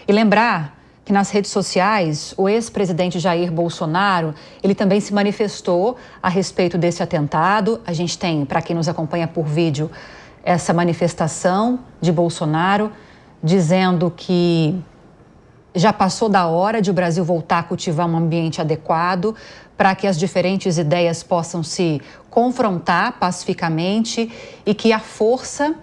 E lembrar que nas redes sociais, o ex-presidente Jair Bolsonaro, ele também se manifestou a respeito desse atentado. A gente tem, para quem nos acompanha por vídeo, essa manifestação de Bolsonaro dizendo que já passou da hora de o Brasil voltar a cultivar um ambiente adequado para que as diferentes ideias possam se confrontar pacificamente e que a força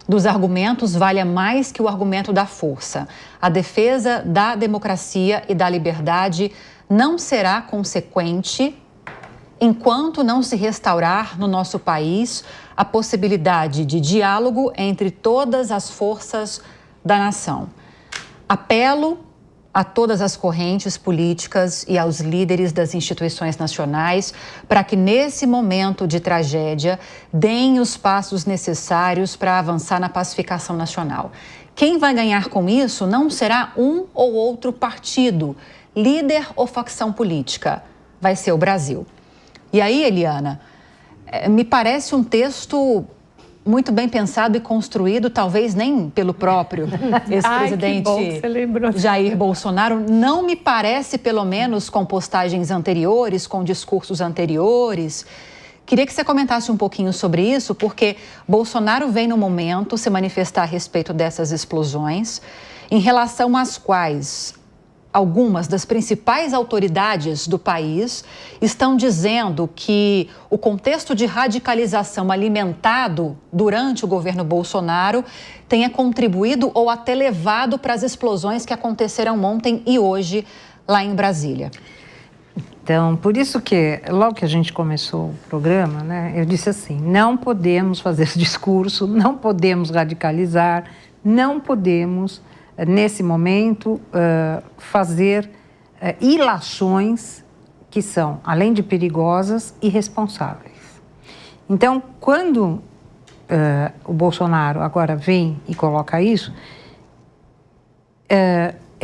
dos argumentos valha mais que o argumento da força. A defesa da democracia e da liberdade não será consequente enquanto não se restaurar no nosso país a possibilidade de diálogo entre todas as forças da nação. Apelo a todas as correntes políticas e aos líderes das instituições nacionais para que, nesse momento de tragédia, deem os passos necessários para avançar na pacificação nacional. Quem vai ganhar com isso não será um ou outro partido, líder ou facção política. Vai ser o Brasil. E aí, Eliana, me parece um texto muito bem pensado e construído, talvez nem pelo próprio ex-presidente Jair Bolsonaro. Não me parece, pelo menos, com postagens anteriores, com discursos anteriores. Queria que você comentasse um pouquinho sobre isso, porque Bolsonaro vem no momento se manifestar a respeito dessas explosões, em relação às quais algumas das principais autoridades do país estão dizendo que o contexto de radicalização alimentado durante o governo Bolsonaro tenha contribuído ou até levado para as explosões que aconteceram ontem e hoje lá em Brasília. Então, por isso que, logo que a gente começou o programa, né, eu disse assim, não podemos fazer discurso, não podemos radicalizar, não podemos, nesse momento, fazer ilações que são, além de perigosas, irresponsáveis. Então, quando o Bolsonaro agora vem e coloca isso,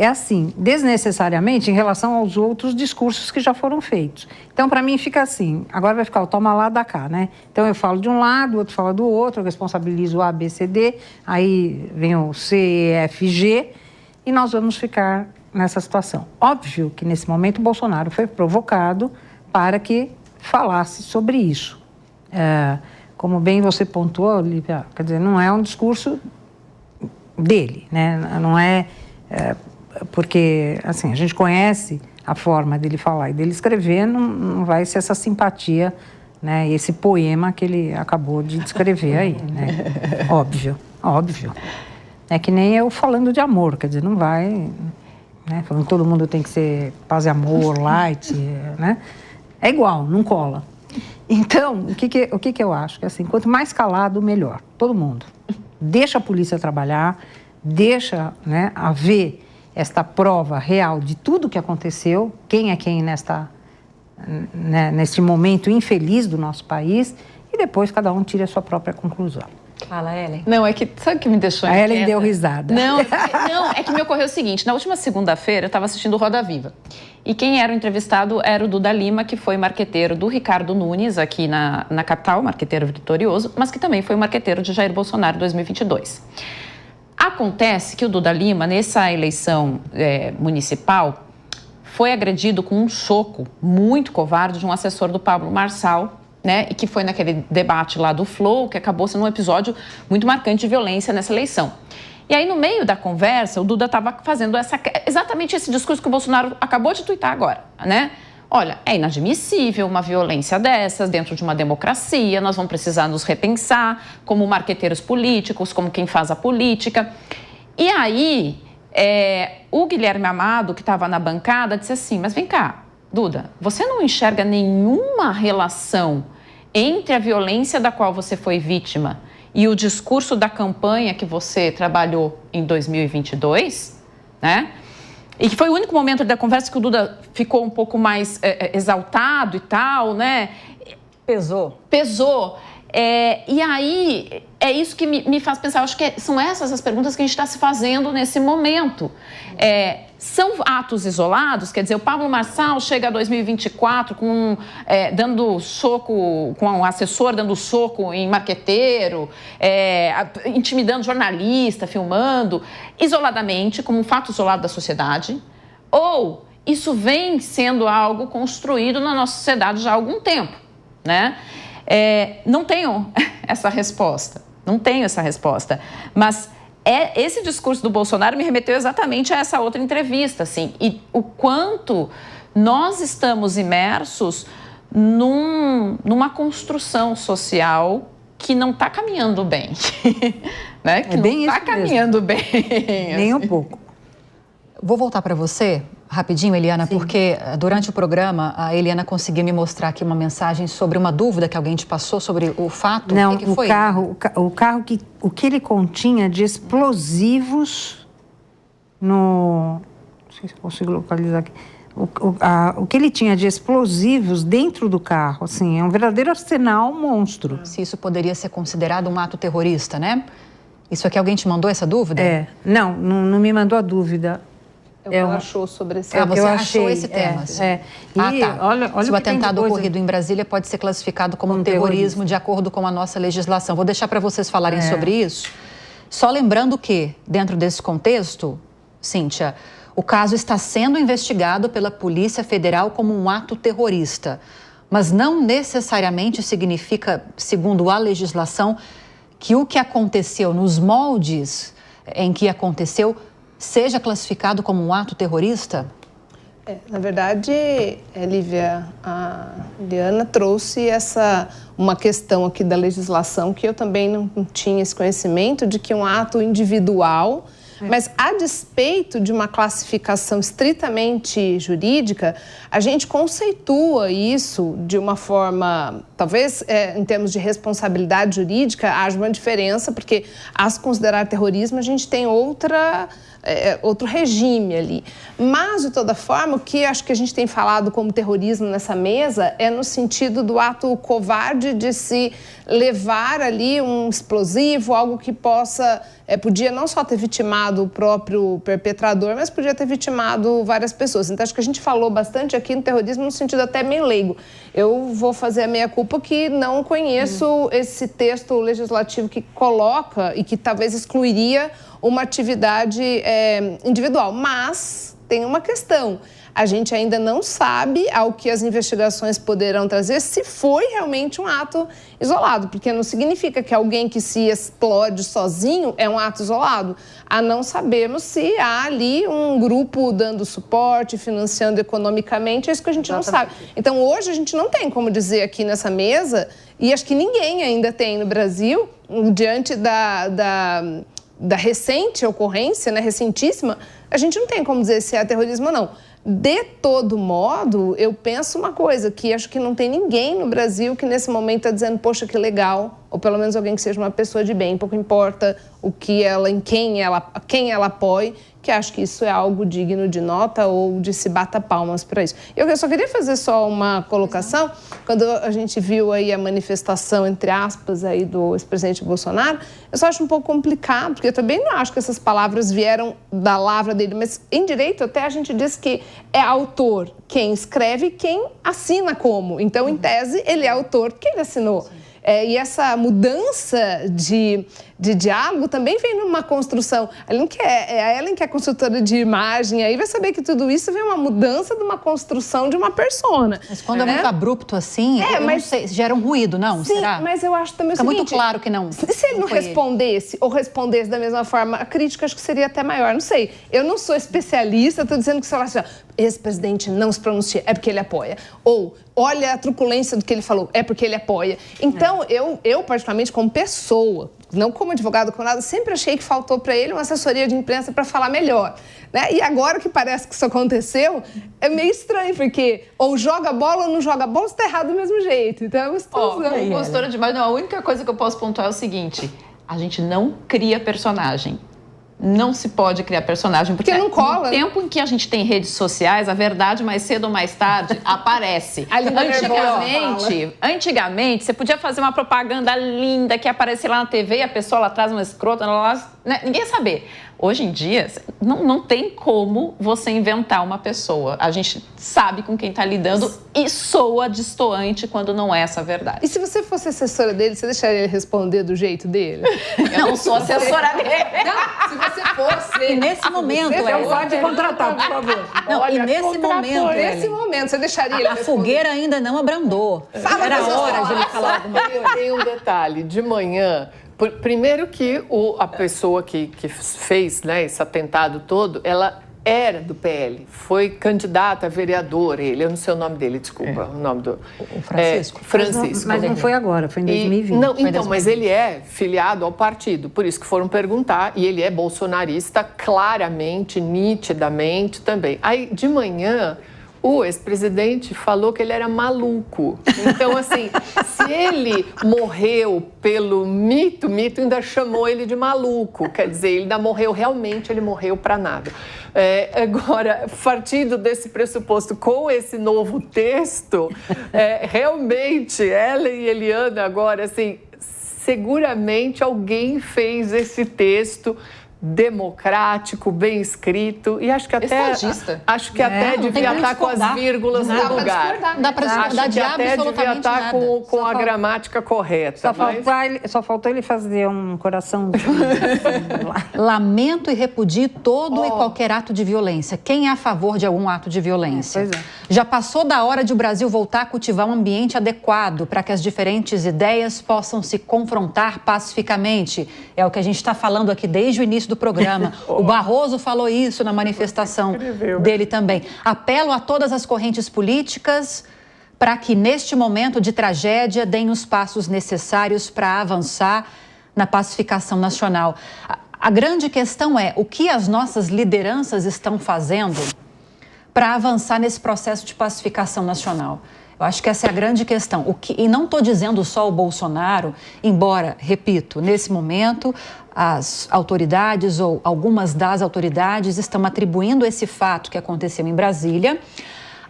é assim, desnecessariamente em relação aos outros discursos que já foram feitos. Então, para mim, fica assim, agora vai ficar o toma lá, da cá, né? Então, eu falo de um lado, o outro fala do outro, eu responsabilizo o A, B, C, D, aí vem o C, E, F, G, e nós vamos ficar nessa situação. Óbvio que, nesse momento, o Bolsonaro foi provocado para que falasse sobre isso. Como bem você pontuou, Olivia, quer dizer, não é um discurso dele, né? Não é... porque, assim, a gente conhece a forma dele falar e dele escrever, não vai ser essa simpatia, né, esse poema que ele acabou de descrever aí, né? Óbvio. É que nem eu falando de amor, quer dizer, não vai, né, falando que todo mundo tem que ser paz e amor, light, né? É igual, não cola. Então, o que eu acho? Que, assim, quanto mais calado, melhor. Todo mundo. Deixa a polícia trabalhar, deixa, né, haver esta prova real de tudo que aconteceu, quem é quem neste momento infeliz do nosso país, e depois cada um tira a sua própria conclusão. Fala, Ellen. Não, é que, sabe o que me deixou inquieta? A Ellen deu risada. Não, é que me ocorreu o seguinte, na última segunda-feira eu estava assistindo o Roda Viva, e quem era o entrevistado era o Duda Lima, que foi marqueteiro do Ricardo Nunes, aqui na capital, marqueteiro vitorioso, mas que também foi marqueteiro de Jair Bolsonaro em 2022. Acontece que o Duda Lima, nessa eleição municipal, foi agredido com um soco muito covarde de um assessor do Pablo Marçal, né? E que foi naquele debate lá do Flow, que acabou sendo um episódio muito marcante de violência nessa eleição. E aí, no meio da conversa, o Duda estava fazendo exatamente esse discurso que o Bolsonaro acabou de tuitar agora, né? Olha, é inadmissível uma violência dessas dentro de uma democracia, nós vamos precisar nos repensar como marqueteiros políticos, como quem faz a política. E aí, o Guilherme Amado, que estava na bancada, disse assim, mas vem cá, Duda, você não enxerga nenhuma relação entre a violência da qual você foi vítima e o discurso da campanha que você trabalhou em 2022, né? E que foi o único momento da conversa que o Duda ficou um pouco mais exaltado e tal, né? Pesou. E aí, é isso que me faz pensar, acho que são essas as perguntas que a gente está se fazendo nesse momento. São atos isolados, quer dizer, o Pablo Marçal chega a 2024 dando soco, com um assessor dando soco em marqueteiro, intimidando jornalista, filmando, isoladamente, como um fato isolado da sociedade, ou isso vem sendo algo construído na nossa sociedade já há algum tempo, né? Não tenho essa resposta, mas esse discurso do Bolsonaro me remeteu exatamente a essa outra entrevista, assim, e o quanto nós estamos imersos numa construção social que não está caminhando bem, né? Que não está caminhando bem. Nem um pouco. Vou voltar para você rapidinho, Eliana, Sim. porque durante o programa a Eliana conseguiu me mostrar aqui uma mensagem sobre uma dúvida que alguém te passou sobre o fato. Não, o que foi? O carro o que ele continha de explosivos não sei se eu consigo localizar aqui. O que ele tinha de explosivos dentro do carro, assim, é um verdadeiro arsenal monstro. Se isso poderia ser considerado um ato terrorista, né? Isso aqui, alguém te mandou essa dúvida? Não me mandou a dúvida. É o que ela achou sobre esse tema. Você achou achei, esse tema? E tá. olha se o atentado ocorrido em Brasília pode ser classificado como um terrorismo de acordo com a nossa legislação. Vou deixar para vocês falarem sobre isso. Só lembrando que, dentro desse contexto, Cíntia, o caso está sendo investigado pela Polícia Federal como um ato terrorista, mas não necessariamente significa, segundo a legislação, que o que aconteceu nos moldes em que aconteceu seja classificado como um ato terrorista? Na verdade, Lívia, a Eliana trouxe uma questão aqui da legislação que eu também não tinha esse conhecimento de que um ato individual, mas a despeito de uma classificação estritamente jurídica, a gente conceitua isso de uma forma, talvez em termos de responsabilidade jurídica, haja uma diferença, porque a se considerar terrorismo a gente tem outro regime ali. Mas, de toda forma, o que acho que a gente tem falado como terrorismo nessa mesa é no sentido do ato covarde de se levar ali um explosivo, algo que podia não só ter vitimado o próprio perpetrador, mas podia ter vitimado várias pessoas. Então, acho que a gente falou bastante aqui no terrorismo no sentido até meio leigo. Eu vou fazer a meia-culpa que não conheço esse texto legislativo que coloca e que talvez excluiria uma atividade individual. Mas tem uma questão. A gente ainda não sabe ao que as investigações poderão trazer se foi realmente um ato isolado, porque não significa que alguém que se explode sozinho é um ato isolado. Não sabemos se há ali um grupo dando suporte, financiando economicamente, é isso que a gente não sabe. Então, hoje a gente não tem como dizer aqui nessa mesa, e acho que ninguém ainda tem no Brasil, diante da recente ocorrência, né, recentíssima, a gente não tem como dizer se é terrorismo ou não. De todo modo, eu penso uma coisa, que acho que não tem ninguém no Brasil que nesse momento está dizendo, poxa, que legal, ou pelo menos alguém que seja uma pessoa de bem, pouco importa quem ela apoie, que acho que isso é algo digno de nota ou de se bata palmas para isso. Eu só queria fazer uma colocação, quando a gente viu aí a manifestação, entre aspas, aí do ex-presidente Bolsonaro, eu só acho um pouco complicado, porque eu também não acho que essas palavras vieram da lavra dele, mas em direito até a gente diz que é autor quem escreve e quem assina como. Então, em tese, ele é autor porque ele assinou. E essa mudança de diálogo também vem numa construção. A Ellen, que é consultora de imagem, aí vai saber que tudo isso vem uma mudança de uma construção de uma persona. Mas quando é muito abrupto assim, eu não sei, gera um ruído, não? Sim, será? Mas eu acho também o seguinte... Fica muito claro que não. Se ele não respondesse, ou respondesse da mesma forma, a crítica acho que seria até maior. Não sei. Eu não sou especialista, estou dizendo que, sei lá, assim, esse presidente não se pronuncia, é porque ele apoia. Ou, olha a truculência do que ele falou, é porque ele apoia. Então, eu particularmente, como pessoa, não como advogado, com nada, sempre achei que faltou para ele uma assessoria de imprensa para falar melhor. Né? E agora que parece que isso aconteceu, é meio estranho, porque ou joga bola ou não joga bola, está errado do mesmo jeito. Então, é uma situação. Como consultora de imagem, a única coisa que eu posso pontuar é o seguinte, a gente não cria personagem. não se pode criar personagem, porque não cola. No tempo em que a gente tem redes sociais, a verdade mais cedo ou mais tarde aparece. Antigamente, você podia fazer uma propaganda linda que aparecia lá na TV e a pessoa lá atrás uma escrota, né? Ninguém ia saber. Hoje em dia, não tem como você inventar uma pessoa. A gente sabe com quem está lidando e soa destoante quando não é essa a verdade. E se você fosse assessora dele, você deixaria ele responder do jeito dele? Eu não sou assessora dele. Não, se você fosse... E nesse momento, Então pode contratar, por favor. Não, Olha, e nesse momento, Nesse momento, você deixaria ele a responder? fogueira ainda não abrandou. Era hora de ele falar alguma coisa. Tem um detalhe, de manhã, primeiro que a pessoa que fez, né, esse atentado todo, ela era do PL, foi candidata a vereador, eu não sei o nome dele, desculpa, o nome do... O Francisco. Francisco. Mas não foi agora, foi em 2020. Não, então, mas ele é filiado ao partido, por isso que foram perguntar, e ele é bolsonarista claramente, nitidamente também. Aí, de manhã, o ex-presidente falou que ele era maluco. Então, assim, se ele morreu pelo mito ainda chamou ele de maluco. Quer dizer, ele ainda morreu, realmente ele morreu para nada. Agora, partindo desse pressuposto, com esse novo texto, realmente, Ellen e Eliana, agora, assim, seguramente alguém fez esse texto democrático, bem escrito, e acho que até devia estar com as vírgulas no lugar. Dá para discordar de até devia estar com a gramática correta. Só faltou ele fazer um coração. Lamento e repudio todo e qualquer ato de violência. Quem é a favor de algum ato de violência? Pois é. Já passou da hora de o Brasil voltar a cultivar um ambiente adequado para que as diferentes ideias possam se confrontar pacificamente. É o que a gente está falando aqui desde o início do programa. O Barroso falou isso na manifestação dele também. Apelo a todas as correntes políticas para que, neste momento de tragédia, deem os passos necessários para avançar na pacificação nacional. A grande questão é o que as nossas lideranças estão fazendo para avançar nesse processo de pacificação nacional. Eu acho que essa é a grande questão. E não estou dizendo só o Bolsonaro, embora, repito, nesse momento as autoridades ou algumas das autoridades estão atribuindo esse fato que aconteceu em Brasília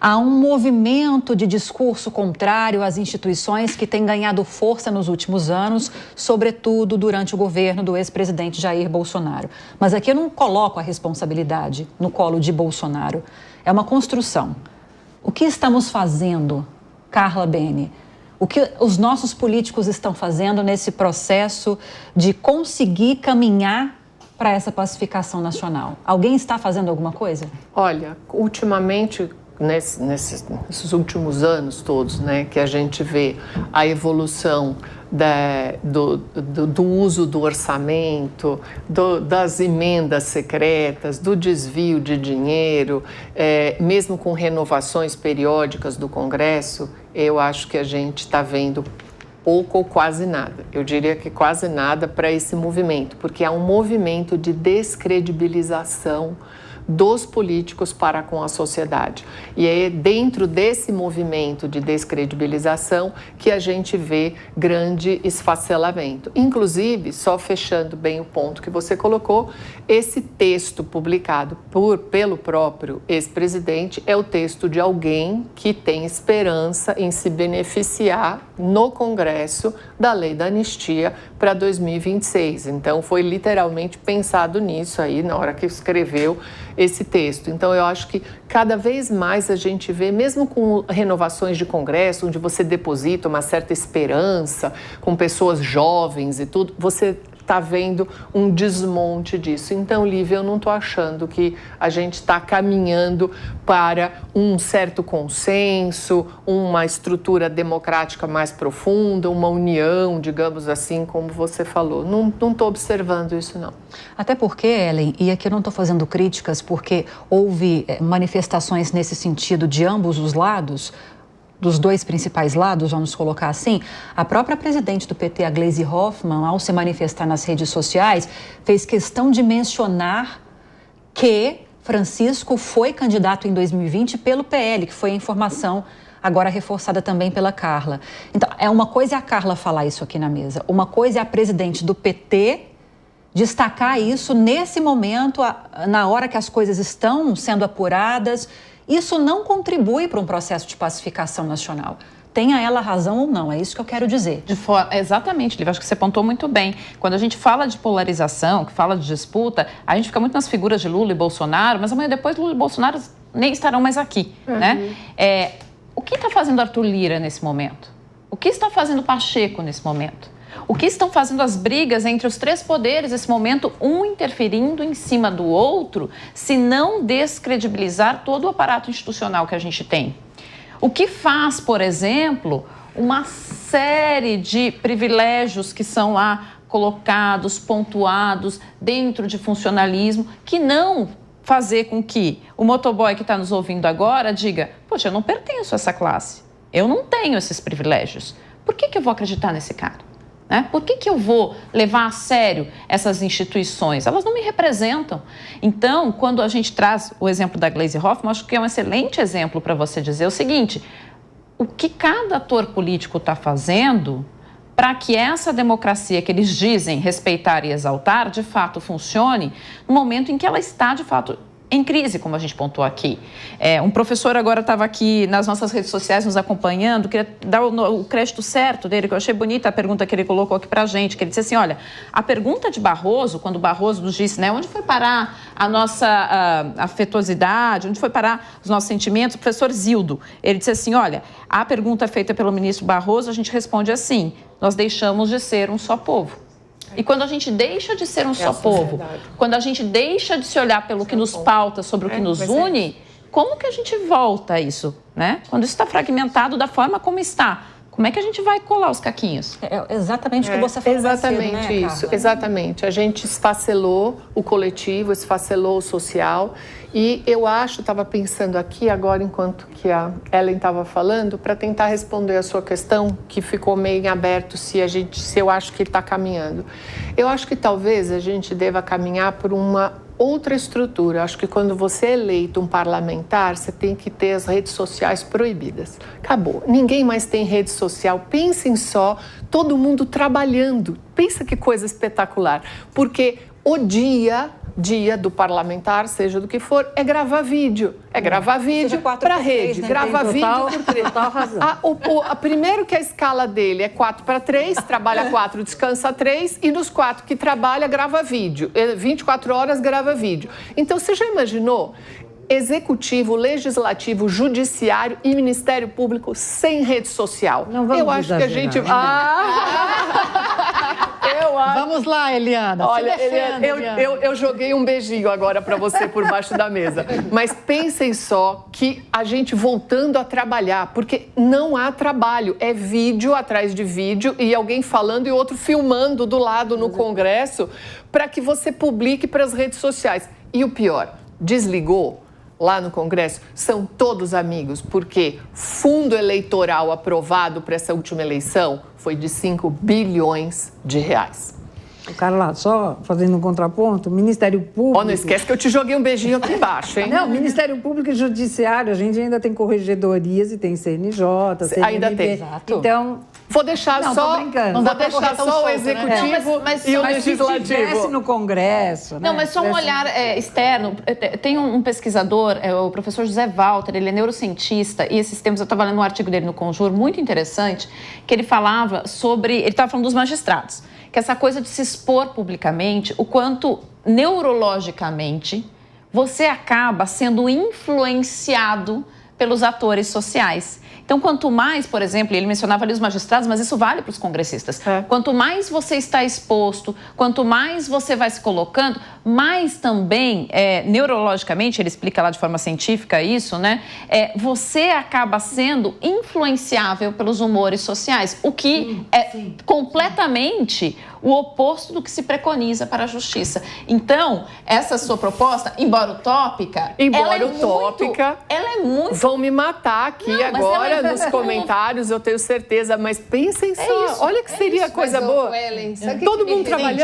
a um movimento de discurso contrário às instituições que tem ganhado força nos últimos anos, sobretudo durante o governo do ex-presidente Jair Bolsonaro. Mas aqui eu não coloco a responsabilidade no colo de Bolsonaro. É uma construção. O que estamos fazendo, Carla Bene? O que os nossos políticos estão fazendo nesse processo de conseguir caminhar para essa pacificação nacional? Alguém está fazendo alguma coisa? Olha, ultimamente, nesses últimos anos todos, né, que a gente vê a evolução do uso do orçamento, das emendas secretas, do desvio de dinheiro, mesmo com renovações periódicas do Congresso, eu acho que a gente está vendo pouco ou quase nada. Eu diria que quase nada para esse movimento, porque há um movimento de descredibilização dos políticos para com a sociedade. E é dentro desse movimento de descredibilização que a gente vê grande esfacelamento. Inclusive, só fechando bem o ponto que você colocou, esse texto publicado pelo próprio ex-presidente é o texto de alguém que tem esperança em se beneficiar no Congresso da lei da anistia para 2026. Então, foi literalmente pensado nisso aí na hora que escreveu esse texto. Então, eu acho que cada vez mais a gente vê, mesmo com renovações de Congresso, onde você deposita uma certa esperança, com pessoas jovens e tudo, você está vendo um desmonte disso. Então, Lívia, eu não estou achando que a gente está caminhando para um certo consenso, uma estrutura democrática mais profunda, uma união, digamos assim, como você falou. Não estou observando isso, não. Até porque, Ellen, e aqui eu não estou fazendo críticas, porque houve manifestações nesse sentido de ambos os lados, dos dois principais lados, vamos colocar assim. A própria presidente do PT, a Gleisi Hoffmann, ao se manifestar nas redes sociais, fez questão de mencionar que Francisco foi candidato em 2020 pelo PL, que foi a informação agora reforçada também pela Carla. Então, uma coisa é a Carla falar isso aqui na mesa, uma coisa é a presidente do PT destacar isso nesse momento, na hora que as coisas estão sendo apuradas. Isso não contribui para um processo de pacificação nacional. Tenha ela razão ou não, é isso que eu quero dizer. Exatamente, Lívia, acho que você pontuou muito bem. Quando a gente fala de polarização, que fala de disputa, a gente fica muito nas figuras de Lula e Bolsonaro, mas amanhã depois Lula e Bolsonaro nem estarão mais aqui, né? O que está fazendo Arthur Lira nesse momento? O que está fazendo Pacheco nesse momento? O que estão fazendo as brigas entre os três poderes nesse momento, um interferindo em cima do outro, se não descredibilizar todo o aparato institucional que a gente tem? O que faz, por exemplo, uma série de privilégios que são lá colocados, pontuados dentro de funcionalismo, que não fazer com que o motoboy que está nos ouvindo agora diga: poxa, eu não pertenço a essa classe, eu não tenho esses privilégios, por que eu vou acreditar nesse cara? Por que eu vou levar a sério essas instituições? Elas não me representam. Então, quando a gente traz o exemplo da Gleisi Hoffmann, acho que é um excelente exemplo para você dizer o seguinte: o que cada ator político está fazendo para que essa democracia que eles dizem respeitar e exaltar, de fato funcione, no momento em que ela está, de fato, em crise, como a gente pontuou aqui. Um professor agora estava aqui nas nossas redes sociais nos acompanhando, queria dar o crédito certo dele, que eu achei bonita a pergunta que ele colocou aqui para a gente, que ele disse assim: olha, a pergunta de Barroso, quando Barroso nos disse, né, onde foi parar a nossa afetuosidade, onde foi parar os nossos sentimentos, o professor Zildo, ele disse assim: olha, a pergunta feita pelo ministro Barroso, a gente responde assim: nós deixamos de ser um só povo. E quando a gente deixa de ser um só povo, quando a gente deixa de se olhar pelo que nos pauta sobre o que nos une, como que a gente volta a isso, né? Quando isso está fragmentado da forma como está, como é que a gente vai colar os caquinhos? É exatamente o que você falou. Exatamente cedo, né, isso, Carla? exatamente. A gente esfacelou o coletivo, esfacelou o social. E eu acho, estava pensando aqui agora, enquanto que a Ellen estava falando, para tentar responder a sua questão, que ficou meio em aberto, se eu acho que ele está caminhando. Eu acho que talvez a gente deva caminhar por uma outra estrutura. Acho que quando você é eleito um parlamentar, você tem que ter as redes sociais proibidas. Acabou. Ninguém mais tem rede social. Pensem só, todo mundo trabalhando. Pensa que coisa espetacular. Porque o dia do parlamentar, seja do que for, é gravar vídeo. É gravar vídeo para a rede. Né? Grava vídeo por 3. Total razão. Primeiro que a escala dele é 4:3, trabalha 4, descansa 3, e nos 4 que trabalha, grava vídeo. 24 horas grava vídeo. Então, você já imaginou? Executivo, legislativo, judiciário e Ministério Público sem rede social. Não vamos Eu acho que a gente... Vamos lá, Eliana. Olha, eu joguei um beijinho agora para você por baixo da mesa. Mas pensem só que a gente voltando a trabalhar, porque não há trabalho. É vídeo atrás de vídeo e alguém falando e outro filmando do lado no Congresso para que você publique para as redes sociais. E o pior, desligou lá no Congresso, são todos amigos, porque fundo eleitoral aprovado para essa última eleição foi de 5 bilhões de reais. Carla, só fazendo um contraponto, Ministério Público... Não esquece que eu te joguei um beijinho aqui embaixo, hein? Não, Ministério Público e Judiciário, a gente ainda tem corregedorias e tem CNJ, CNMP. Ainda tem. Exato. Então... Vou deixar Não, só, tô brincando. vou Não dá pra deixar correr tão só o solto, né? executivo Mas e o Mas se tivesse legislativo. no Congresso... Não, mas só um olhar externo. Tem um pesquisador, o professor José Walter, ele é neurocientista, e esses tempos eu estava lendo um artigo dele no Conjur, muito interessante, que ele falava sobre... Ele estava falando dos magistrados, que essa coisa de se expor publicamente, o quanto neurologicamente você acaba sendo influenciado pelos atores sociais. Então, quanto mais, por exemplo, ele mencionava ali os magistrados, mas isso vale para os congressistas. Quanto mais você está exposto, quanto mais você vai se colocando, mais também, neurologicamente, ele explica lá de forma científica isso, né? Você acaba sendo influenciável pelos humores sociais, o que completamente o oposto do que se preconiza para a justiça. Então, essa sua proposta, embora utópica... ela é muito... Vão me matar aqui agora nos comentários, eu tenho certeza, mas pensem só, olha que seria coisa boa. Ellen, sabe Todo que me mundo trabalhando.